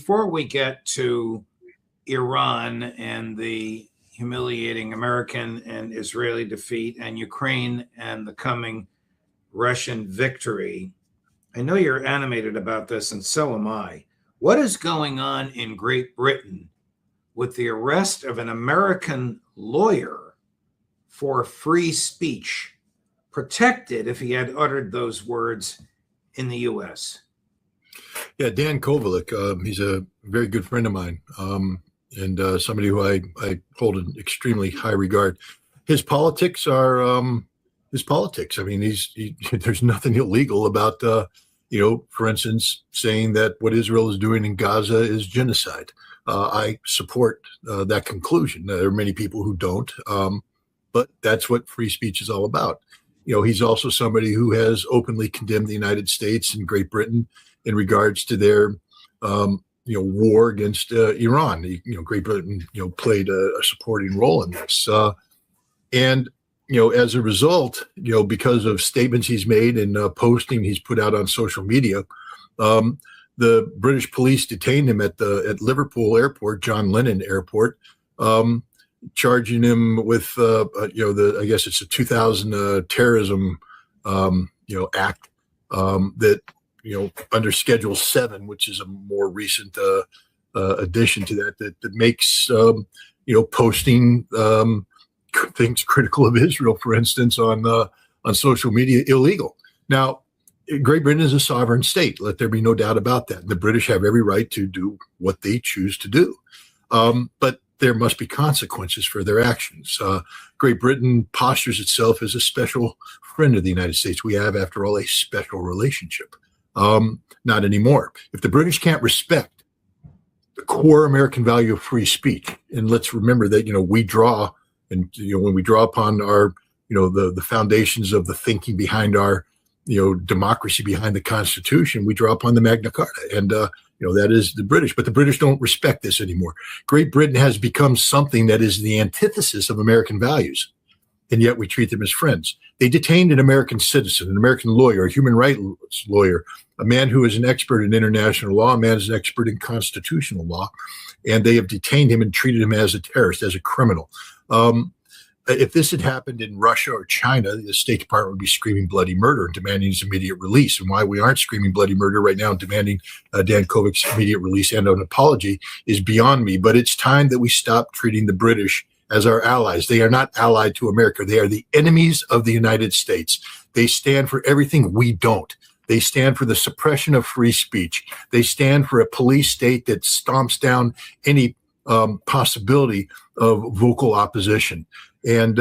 Before we get to Iran and the humiliating American and Israeli defeat and Ukraine and the coming Russian victory, I know you're animated about this, and so am I. What is going on in Great Britain with the arrest of an American lawyer for free speech, protected if he had uttered those words in the U.S.? Yeah, Dan Kovalik, he's a very good friend of mine, and somebody who I hold in extremely high regard. His politics are his politics. I mean, there's nothing illegal about, for instance, saying that what Israel is doing in Gaza is genocide. I support that conclusion. There are many people who don't, but that's what free speech is all about. He's also somebody who has openly condemned the United States and Great Britain in regards to their, war against Iran. Great Britain, played a supporting role in this. And as a result, because of statements he's made and posting he's put out on social media, the British police detained him at Liverpool Airport, John Lennon Airport, charging him with, I guess it's a 2000 terrorism, act that, under Schedule 7, which is a more recent addition to that makes, posting things critical of Israel, for instance, on social media illegal. Now, Great Britain is a sovereign state. Let there be no doubt about that. The British have every right to do what they choose to do. But there must be consequences for their actions. Great Britain postures itself as a special friend of the United States. We have, after all, a special relationship. Not anymore. If the British can't respect the core American value of free speech, and let's remember that, we draw, and, when we draw upon our, the foundations of the thinking behind our, democracy behind the Constitution, we draw upon the Magna Carta, and, that is the British. But the British don't respect this anymore. Great Britain has become something that is the antithesis of American values, and yet we treat them as friends. They detained an American citizen, an American lawyer, a human rights lawyer, a man who is an expert in international law, a man who's an expert in constitutional law, and they have detained him and treated him as a terrorist, as a criminal. If this had happened in Russia or China, the State Department would be screaming bloody murder and demanding his immediate release. And why we aren't screaming bloody murder right now and demanding Dan Kovalik's immediate release and an apology is beyond me. But it's time that we stop treating the British as our allies. They are not allied to America. They are the enemies of the United States. They stand for everything we don't. They stand for the suppression of free speech. They stand for a police state that stomps down any possibility of vocal opposition. And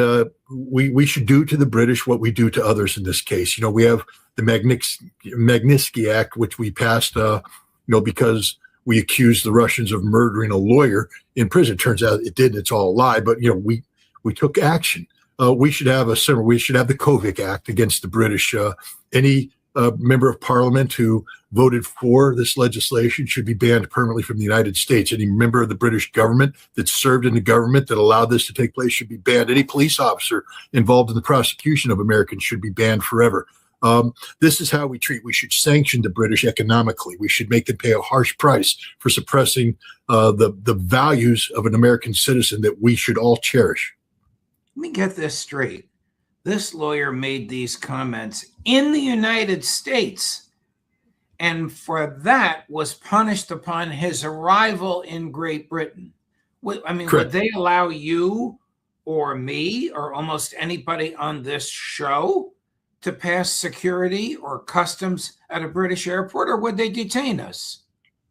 we should do to the British what we do to others in this case. We have the Magnitsky Act, which we passed, because we accused the Russians of murdering a lawyer in prison. Turns out it didn't. It's all a lie. But, we took action. We should have the Kovac Act against the British. Any member of parliament who voted for this legislation should be banned permanently from the United States. Any member of the British government that served in the government that allowed this to take place should be banned. Any police officer involved in the prosecution of Americans should be banned forever. This is how we should sanction the British economically. We should make them pay a harsh price for suppressing the values of an American citizen that we should all cherish. Let me get this straight. This lawyer made these comments in the United States, and for that was punished upon his arrival in Great Britain. Correct. Would they allow you or me or almost anybody on this show to pass security or customs at a British airport, or would they detain us?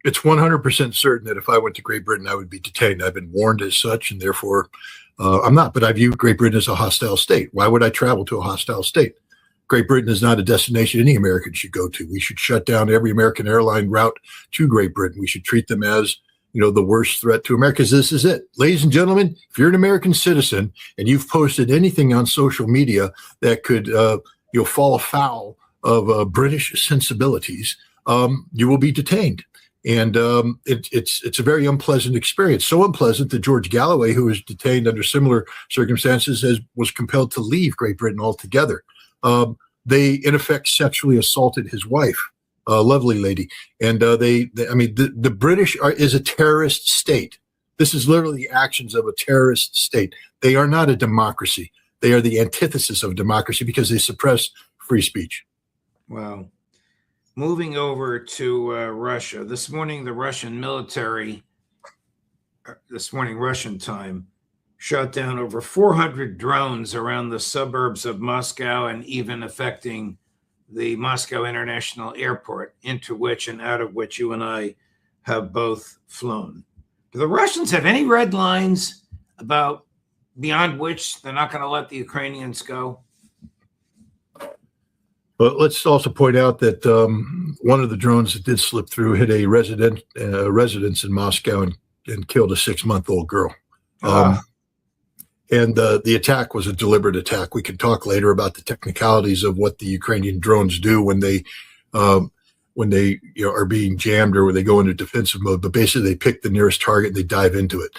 It's 100% certain that if I went to Great Britain, I would be detained. I've been warned as such, and therefore I'm not. But I view Great Britain as a hostile state. Why would I travel to a hostile state? Great Britain is not a destination any American should go to. We should shut down every American airline route to Great Britain. We should treat them as, the worst threat to America. This is it. Ladies and gentlemen, if you're an American citizen and you've posted anything on social media that could fall afoul of British sensibilities, you will be detained. And it's a very unpleasant experience. So unpleasant that George Galloway, who was detained under similar circumstances, was compelled to leave Great Britain altogether. They, in effect, sexually assaulted his wife a lovely lady. And I mean, the British is a terrorist state. This is literally the actions of a terrorist state. They are not a democracy. They are the antithesis of democracy because they suppress free speech. Wow. Moving over to Russia. This morning, the Russian military, Russian time, shot down over 400 drones around the suburbs of Moscow and even affecting the Moscow International Airport, into which and out of which you and I have both flown. Do the Russians have any red lines about beyond which they're not going to let the Ukrainians go? But let's also point out that one of the drones that did slip through hit a residence in Moscow and killed a 6-month-old girl. And the attack was a deliberate attack. We can talk later about the technicalities of what the Ukrainian drones do when they are being jammed or when they go into defensive mode. But basically, they pick the nearest target and they dive into it,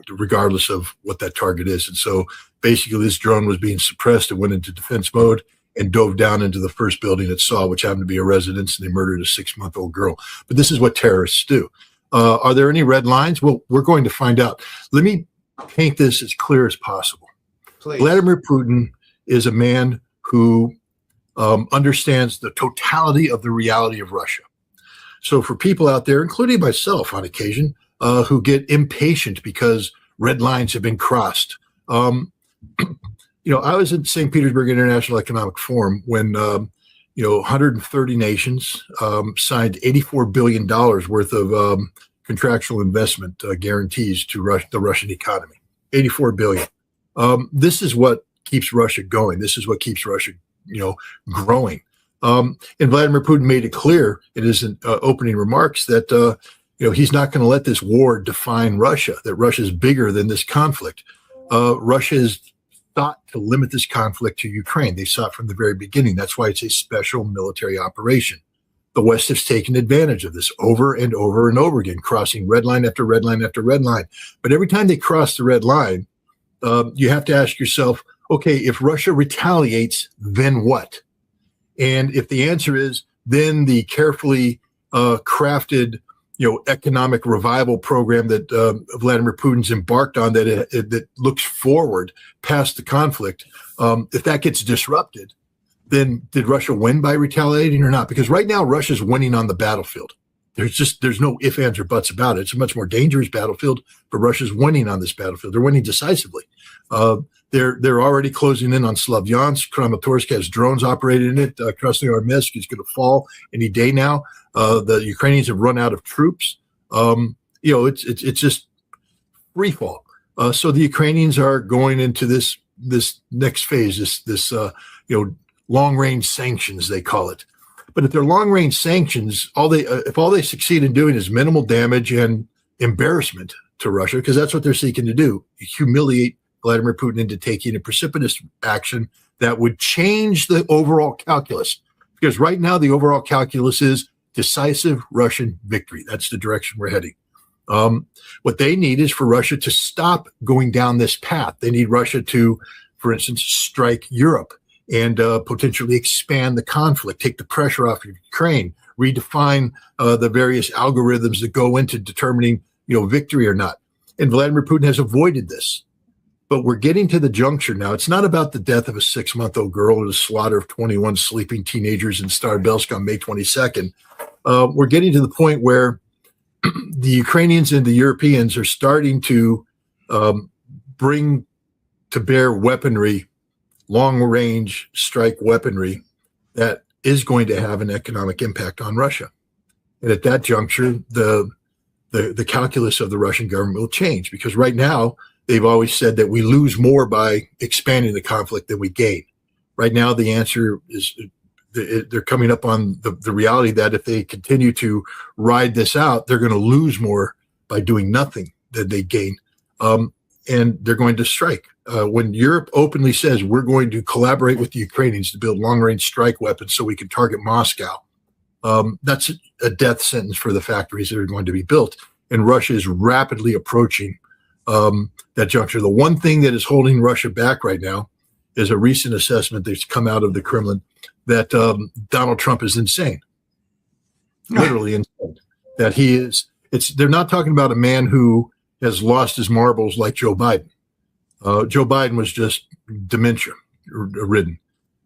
regardless of what that target is. And so basically, this drone was being suppressed. It went into defense mode and dove down into the first building it saw, which happened to be a residence, and they murdered a 6-month-old girl. But this is what terrorists do. Are there any red lines? Well, we're going to find out. Let me paint this as clear as possible. Please. Vladimir Putin is a man who understands the totality of the reality of Russia. So for people out there, including myself on occasion, who get impatient because red lines have been crossed. I was at St. Petersburg International Economic Forum when 130 nations signed $84 billion worth of contractual investment guarantees to the Russian economy. $84 billion. This is what keeps Russia going. This is what keeps Russia, growing. And Vladimir Putin made it clear in his opening remarks that he's not going to let this war define Russia. That Russia is bigger than this conflict. Russia has sought to limit this conflict to Ukraine. They saw it from the very beginning. That's why it's a special military operation. The West has taken advantage of this over and over and over again, crossing red line after red line after red line. But every time they cross the red line, you have to ask yourself, okay, if Russia retaliates, then what? And if the answer is, then the carefully crafted, economic revival program that Vladimir Putin's embarked on that looks forward past the conflict, if that gets disrupted, then did Russia win by retaliating or not? Because right now, Russia's winning on the battlefield. There's no ifs, ands, or buts about it. It's a much more dangerous battlefield, but Russia's winning on this battlefield. They're winning decisively. They're already closing in on Slavyansk. Kramatorsk has drones operating in it. Krasnoyarsk is going to fall any day now. The Ukrainians have run out of troops. It's just free fall. So the Ukrainians are going into this next phase, this long-range sanctions, they call it. But if they're long-range sanctions, if all they succeed in doing is minimal damage and embarrassment to Russia, because that's what they're seeking to do, humiliate Vladimir Putin into taking a precipitous action that would change the overall calculus. Because right now, the overall calculus is decisive Russian victory. That's the direction we're heading. What they need is for Russia to stop going down this path. They need Russia to, for instance, strike Europe and potentially expand the conflict, take the pressure off of Ukraine, redefine the various algorithms that go into determining, victory or not. And Vladimir Putin has avoided this. But we're getting to the juncture now. It's not about the death of a 6-month-old girl or the slaughter of 21 sleeping teenagers in Starbelsk on May 22nd. We're getting to the point where the Ukrainians and the Europeans are starting to bring to bear weaponry, long-range strike weaponry that is going to have an economic impact on Russia. And at that juncture, the calculus of the Russian government will change, because right now they've always said that we lose more by expanding the conflict than we gain. Right now, the answer is they're coming up on the reality that if they continue to ride this out, they're going to lose more by doing nothing than they gain. And they're going to strike. When Europe openly says we're going to collaborate with the Ukrainians to build long-range strike weapons so we can target Moscow, that's a death sentence for the factories that are going to be built. And Russia is rapidly approaching that juncture. The one thing that is holding Russia back right now is a recent assessment that's come out of the Kremlin that Donald Trump is insane. literally insane. That he is. They're not talking about a man who has lost his marbles like Joe Biden. Joe Biden was just dementia ridden.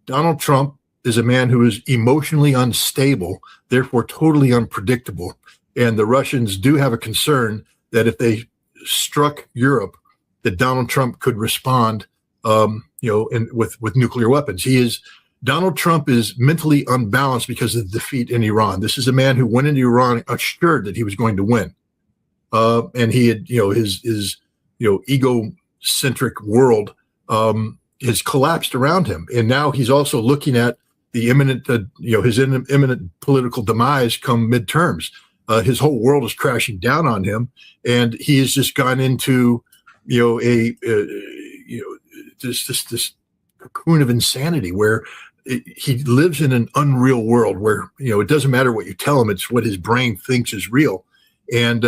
Donald Trump is a man who is emotionally unstable, therefore totally unpredictable. And the Russians do have a concern that if they struck Europe, that Donald Trump could respond, with nuclear weapons. Donald Trump is mentally unbalanced because of the defeat in Iran. This is a man who went into Iran assured that he was going to win, and he had, his egocentric world has collapsed around him, and now he's also looking at the imminent, his imminent political demise come midterms. His whole world is crashing down on him, and he has just gone into, this cocoon of insanity where he lives in an unreal world where, it doesn't matter what you tell him, it's what his brain thinks is real. And,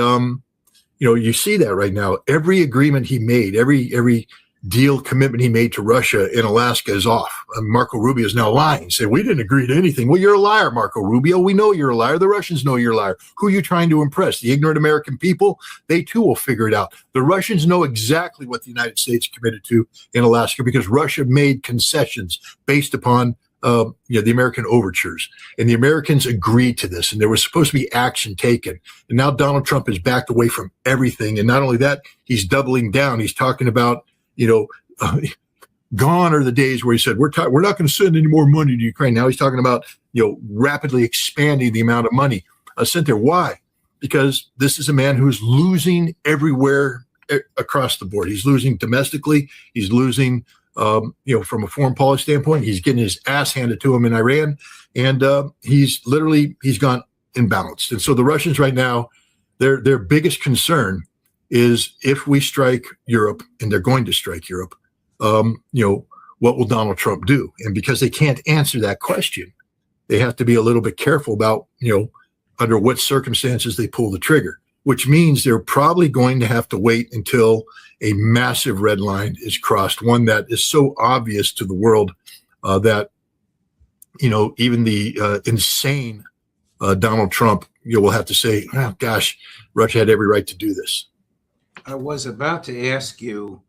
you see that right now. Every agreement he made, every deal commitment he made to Russia in Alaska is off. Marco Rubio is now lying, saying, we didn't agree to anything. Well, you're a liar, Marco Rubio. We know you're a liar. The Russians know you're a liar. Who are you trying to impress? The ignorant American people? They too will figure it out. The Russians know exactly what the United States committed to in Alaska because Russia made concessions based upon the American overtures, and the Americans agreed to this, and there was supposed to be action taken. And now Donald Trump has backed away from everything. And not only that, he's doubling down. He's talking about, gone are the days where he said, we're not going to send any more money to Ukraine. Now he's talking about, rapidly expanding the amount of money sent there. Why? Because this is a man who's losing everywhere across the board. He's losing domestically. He's losing, from a foreign policy standpoint. He's getting his ass handed to him in Iran. And he's gone imbalanced. And so the Russians right now, their biggest concern is if we strike Europe, and they're going to strike Europe, what will Donald Trump do? And because they can't answer that question, they have to be a little bit careful about, under what circumstances they pull the trigger, which means they're probably going to have to wait until a massive red line is crossed, one that is so obvious to the world that, even the insane Donald Trump, will have to say, oh, gosh, Russia had every right to do this. I was about to ask you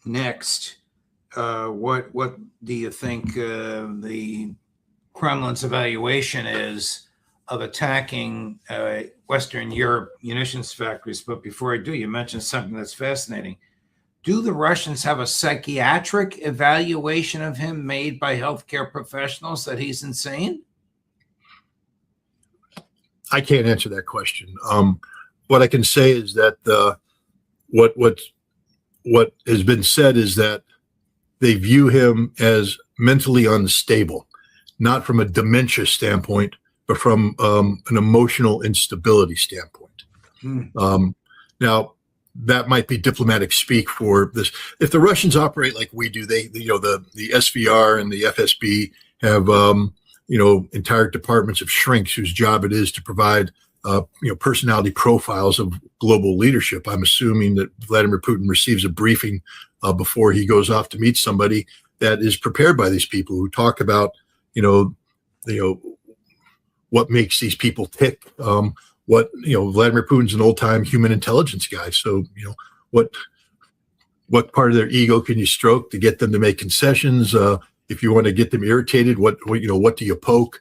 next, what do you think the Kremlin's evaluation is of attacking Western Europe munitions factories? But before I do, you mentioned something that's fascinating. Do the Russians have a psychiatric evaluation of him made by healthcare professionals that he's insane? I can't answer that question. What I can say is that what has been said is that they view him as mentally unstable, not from a dementia standpoint, but from an emotional instability standpoint. Now, that might be diplomatic speak for this. If the Russians operate like we do, the SVR and the FSB have entire departments of shrinks whose job it is to provide personality profiles of global leadership. I'm assuming that Vladimir Putin receives a briefing before he goes off to meet somebody that is prepared by these people who talk about, what makes these people tick. Vladimir Putin's an old-time human intelligence guy. So, what part of their ego can you stroke to get them to make concessions? If you want to get them irritated, what do you poke?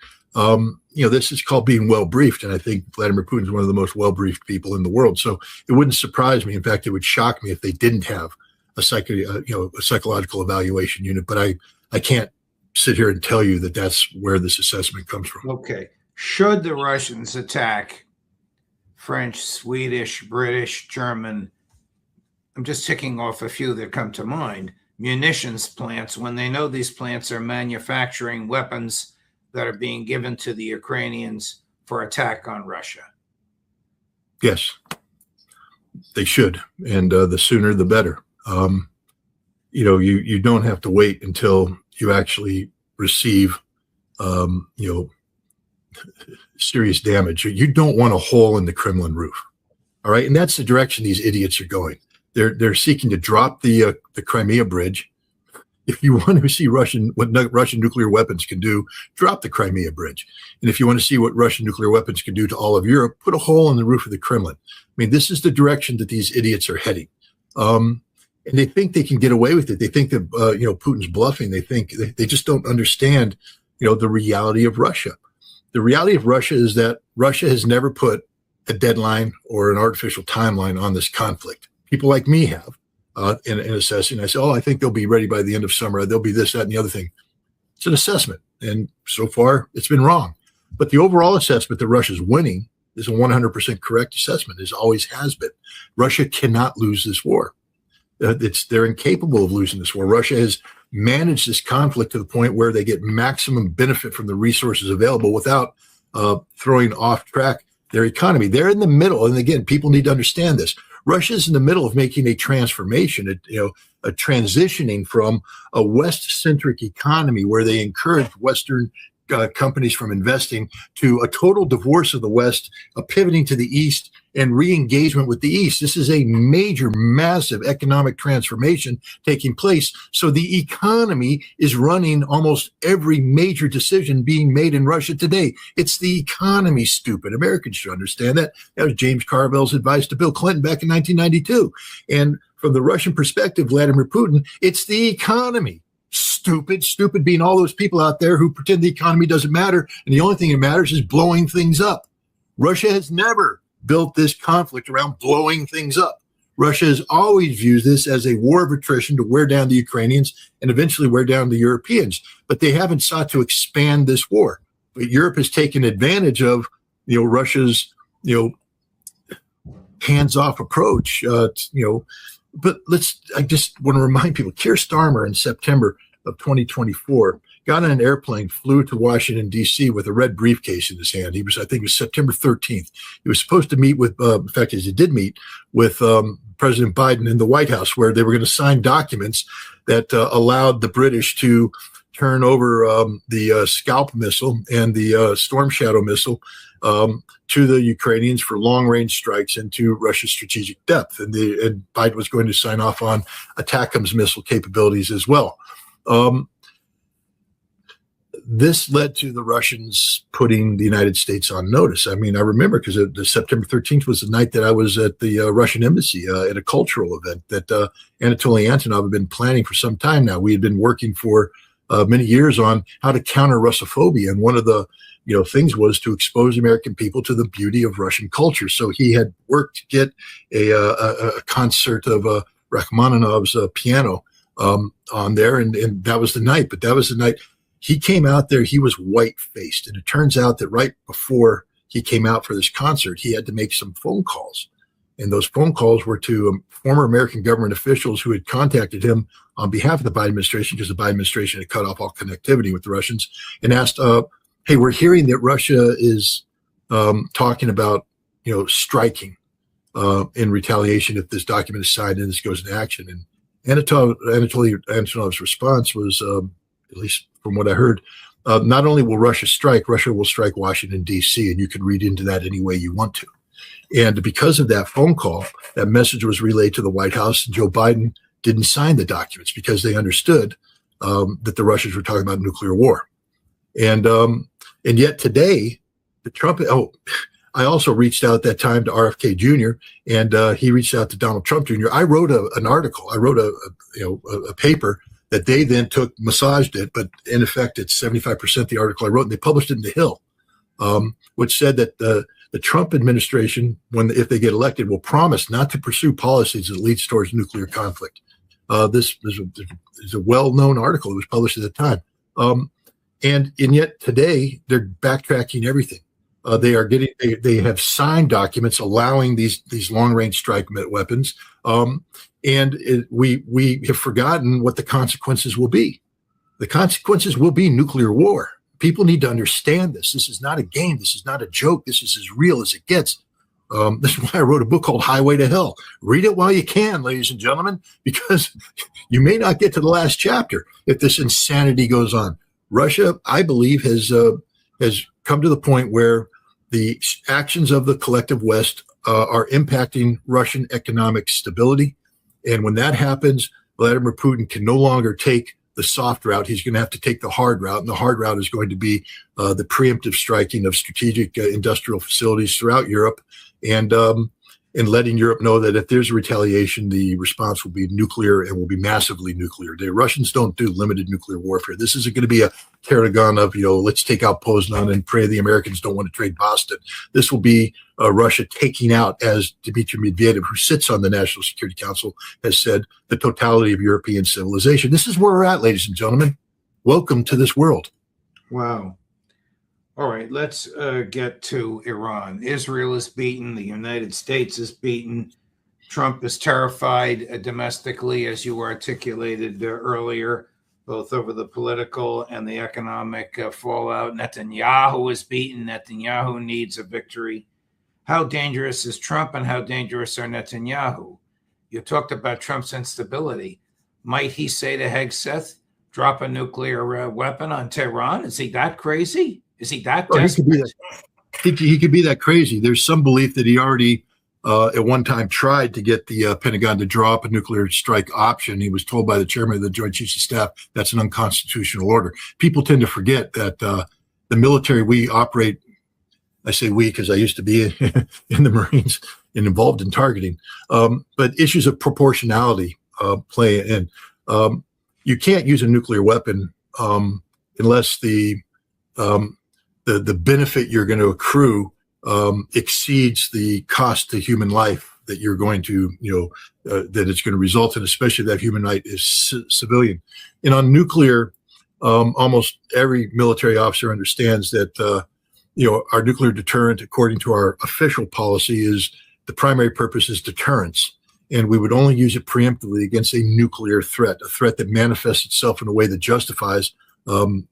This is called being well briefed, and I think Vladimir Putin is one of the most well briefed people in the world. So it wouldn't surprise me. In fact, it would shock me if they didn't have a psychological evaluation unit. But I can't sit here and tell you that that's where this assessment comes from. Okay, should the Russians attack French, Swedish, British, German, I'm just ticking off a few that come to mind, munitions plants, when they know these plants are manufacturing weapons that are being given to the Ukrainians for attack on Russia? Yes, they should. And the sooner, the better. You don't have to wait until you actually receive, serious damage. You don't want a hole in the Kremlin roof. All right. And that's the direction these idiots are going. They're seeking to drop the Crimea bridge, if you want to see what Russian nuclear weapons can do, drop the Crimea Bridge. And if you want to see what Russian nuclear weapons can do to all of Europe, put a hole in the roof of the Kremlin. I mean, this is the direction that these idiots are heading. And they think they can get away with it. They think that, Putin's bluffing. They think they just don't understand, the reality of Russia. The reality of Russia is that Russia has never put a deadline or an artificial timeline on this conflict. People like me have. In assessing, I say, I think they'll be ready by the end of summer. They'll be this, that, and the other thing. It's an assessment. And so far, it's been wrong. But the overall assessment that Russia's winning is a 100% correct assessment, as always has been. Russia cannot lose this war. They're incapable of losing this war. Russia has managed this conflict to the point where they get maximum benefit from the resources available without throwing off track their economy. They're in the middle. And again, people need to understand this. Russia's in the middle of making a transformation, a transitioning from a West-centric economy where they encourage Western companies from investing to a total divorce of the West, a pivoting to the East, and re-engagement with the East. This is a major, massive economic transformation taking place. So the economy is running almost every major decision being made in Russia today. It's the economy, stupid. Americans should understand that. That was James Carville's advice to Bill Clinton back in 1992. And from the Russian perspective, Vladimir Putin, it's the economy. Stupid being all those people out there who pretend the economy doesn't matter. And the only thing that matters is blowing things up. Russia has never built this conflict around blowing things up. Russia has always viewed this as a war of attrition to wear down the Ukrainians and eventually wear down the Europeans. But they haven't sought to expand this war. But Europe has taken advantage of, Russia's, hands-off approach, But I just want to remind people, Keir Starmer in September of 2024 got on an airplane, flew to Washington, D.C. with a red briefcase in his hand. I think it was September 13th. He was supposed to meet with, in fact, he did meet with President Biden in the White House, where they were going to sign documents that allowed the British to turn over the Scalp missile and the Storm Shadow missile to the Ukrainians for long-range strikes into Russia's strategic depth. And Biden was going to sign off on ATACMS missile capabilities as well. This led to the Russians putting the United States on notice. I mean, I remember because the September 13th was the night that I was at the Russian embassy at a cultural event that Anatoly Antonov had been planning for some time now. We had been working for many years on how to counter Russophobia. And one of the things was to expose American people to the beauty of Russian culture. So he had worked to get a concert of Rachmaninoff's piano on there. And that was the night. But that was the night. He came out there, he was white-faced. And it turns out that right before he came out for this concert, he had to make some phone calls. And those phone calls were to former American government officials who had contacted him on behalf of the Biden administration, because the Biden administration had cut off all connectivity with the Russians, and asked, hey, we're hearing that Russia is talking about, striking in retaliation if this document is signed and this goes into action. And Anatoly Antonov's response was, at least from what I heard, not only will Russia strike, Russia will strike Washington, D.C., and you can read into that any way you want to. And because of that phone call, that message was relayed to the White House. Joe Biden didn't sign the documents because they understood that the Russians were talking about nuclear war. And yet today, the Trump. I also reached out at that time to RFK Jr. and he reached out to Donald Trump Jr. I wrote an article. I wrote a paper that they then massaged it, but in effect, it's 75% the article I wrote, and they published it in The Hill, which said that the Trump administration, if they get elected, will promise not to pursue policies that leads towards nuclear conflict. This is a well-known article. It was published at the time. And yet today they're backtracking everything. They have signed documents allowing these long-range strike weapons. We have forgotten what the consequences will be. The consequences will be nuclear war. People need to understand this. This is not a game. This is not a joke. This is as real as it gets. This is why I wrote a book called Highway to Hell. Read it while you can, ladies and gentlemen, because you may not get to the last chapter if this insanity goes on. Russia, I believe, has come to the point where the actions of the collective West are impacting Russian economic stability. And when that happens, Vladimir Putin can no longer take the soft route. He's going to have to take the hard route, and the hard route is going to be the preemptive striking of strategic industrial facilities throughout Europe, and letting Europe know that if there's a retaliation, the response will be nuclear and will be massively nuclear. The Russians don't do limited nuclear warfare. This isn't going to be a tarragon of, let's take out Poznan and pray the Americans don't want to trade Boston. This will be Russia taking out, as Dmitry Medvedev, who sits on the National Security Council, has said, the totality of European civilization. This is where we're at, ladies and gentlemen. Welcome to this world. Wow. All right, let's get to Iran. Israel is beaten. The United States is beaten. Trump is terrified domestically, as you articulated earlier, both over the political and the economic fallout. Netanyahu is beaten. Netanyahu needs a victory. How dangerous is Trump, and how dangerous are Netanyahu? You talked about Trump's instability. Might he say to Hegseth, drop a nuclear weapon on Tehran? Is he that crazy? Is he that desperate? He could be that crazy. There's some belief that he already at one time tried to get the Pentagon to draw up a nuclear strike option. He was told by the chairman of the Joint Chiefs of Staff that's an unconstitutional order. People tend to forget that the military, we operate, I say we because I used to be in the Marines and involved in targeting, but issues of proportionality play in. You can't use a nuclear weapon unless the benefit you're going to accrue exceeds the cost to human life that you're going to, that it's going to result in, especially if that human life is civilian. And on nuclear, almost every military officer understands that, our nuclear deterrent, according to our official policy, is the primary purpose is deterrence. And we would only use it preemptively against a nuclear threat, a threat that manifests itself in a way that justifies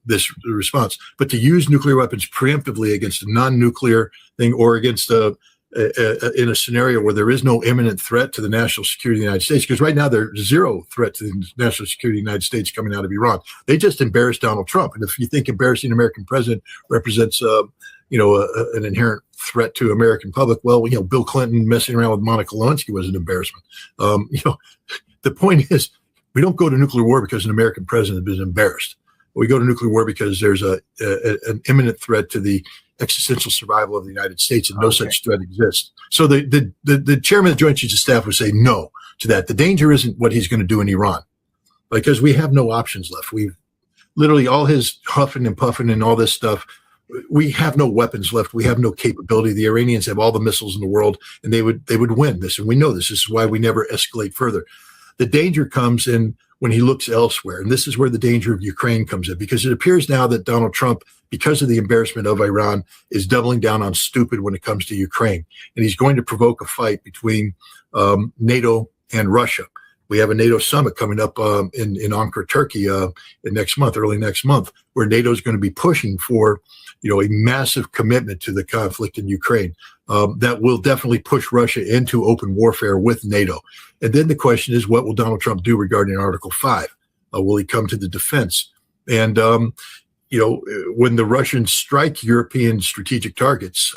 this response. But to use nuclear weapons preemptively against a non-nuclear thing, or against in a scenario where there is no imminent threat to the national security of the United States, because right now there's zero threat to the national security of the United States coming out of Iran. They just embarrassed Donald Trump. And if you think embarrassing an American president represents an inherent threat to American public, well, Bill Clinton messing around with Monica Lewinsky was an embarrassment. The point is, we don't go to nuclear war because an American president has been embarrassed. We go to nuclear war because there's an imminent threat to the existential survival of the United States, and no such threat exists. So the chairman of the Joint Chiefs of Staff would say no to that. The danger isn't what he's going to do in Iran, because we have no options left. We've literally, all his huffing and puffing and all this stuff, we have no weapons left. We have no capability. The Iranians have all the missiles in the world, and they would win this. And we know this. This is why we never escalate further. The danger comes in when he looks elsewhere. And this is where the danger of Ukraine comes in, because it appears now that Donald Trump, because of the embarrassment of Iran, is doubling down on stupid when it comes to Ukraine. And he's going to provoke a fight between NATO and Russia. We have a NATO summit coming up in Ankara, Turkey, early next month, where NATO is going to be pushing for, a massive commitment to the conflict in Ukraine. That will definitely push Russia into open warfare with NATO. And then the question is, what will Donald Trump do regarding Article 5? Will he come to the defense? And, when the Russians strike European strategic targets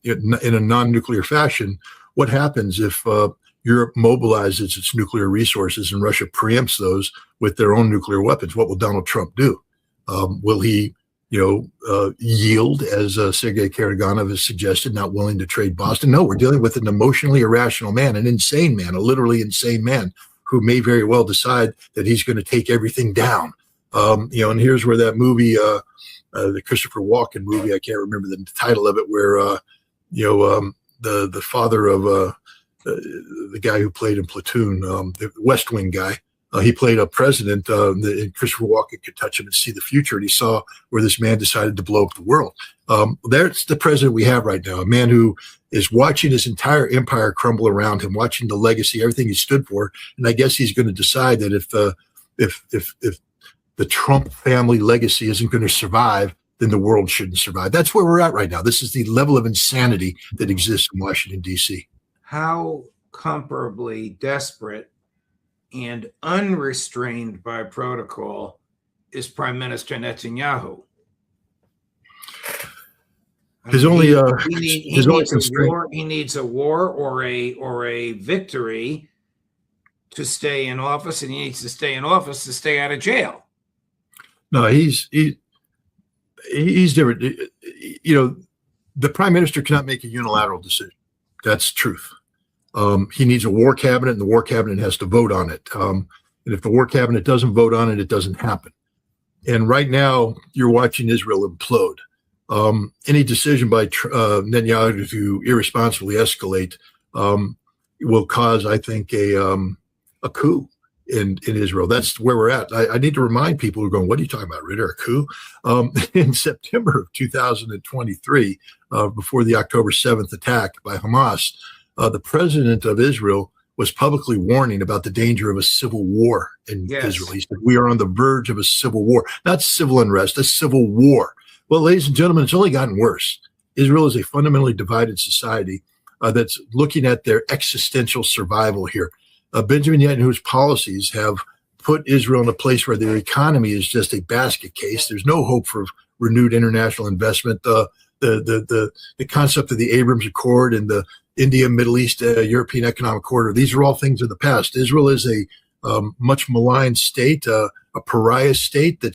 in a non-nuclear fashion, what happens if Europe mobilizes its nuclear resources and Russia preempts those with their own nuclear weapons? What will Donald Trump do? Will he yield, as Sergei Karaganov has suggested, not willing to trade Boston? No, we're dealing with an emotionally irrational man, an insane man, a literally insane man who may very well decide that he's going to take everything down. And here's where that movie, the Christopher Walken movie, I can't remember the title of it, where, the father of the guy who played in Platoon, the West Wing guy, he played a president, and Christopher Walken could touch him and see the future. And he saw where this man decided to blow up the world. That's the president we have right now, a man who is watching his entire empire crumble around him, watching the legacy, everything he stood for. And I guess he's going to decide that if the Trump family legacy isn't going to survive, then the world shouldn't survive. That's where we're at right now. This is the level of insanity that exists in Washington, D.C. How comparably desperate and unrestrained by protocol is Prime Minister Netanyahu? He needs a war or a victory to stay in office, and he needs to stay in office to stay out of jail. No, he's different. The prime minister cannot make a unilateral decision. That's truth. He needs a war cabinet, and the war cabinet has to vote on it. And if the war cabinet doesn't vote on it, it doesn't happen. And right now, you're watching Israel implode. Any decision by Netanyahu to irresponsibly escalate will cause, I think, a coup in Israel. That's where we're at. I need to remind people who are going, what are you talking about, Ritter, a coup? In September of 2023, before the October 7th attack by Hamas, the president of Israel was publicly warning about the danger of a civil war in Israel. He said, we are on the verge of a civil war, not civil unrest, a civil war. Well, ladies and gentlemen, it's only gotten worse. Israel is a fundamentally divided society that's looking at their existential survival here. Benjamin Netanyahu's policies have put Israel in a place where their economy is just a basket case. There's no hope for renewed international investment. The concept of the Abrams Accord and the India, Middle East, European Economic Corridor, these are all things of the past. Israel is a much maligned state, a pariah state that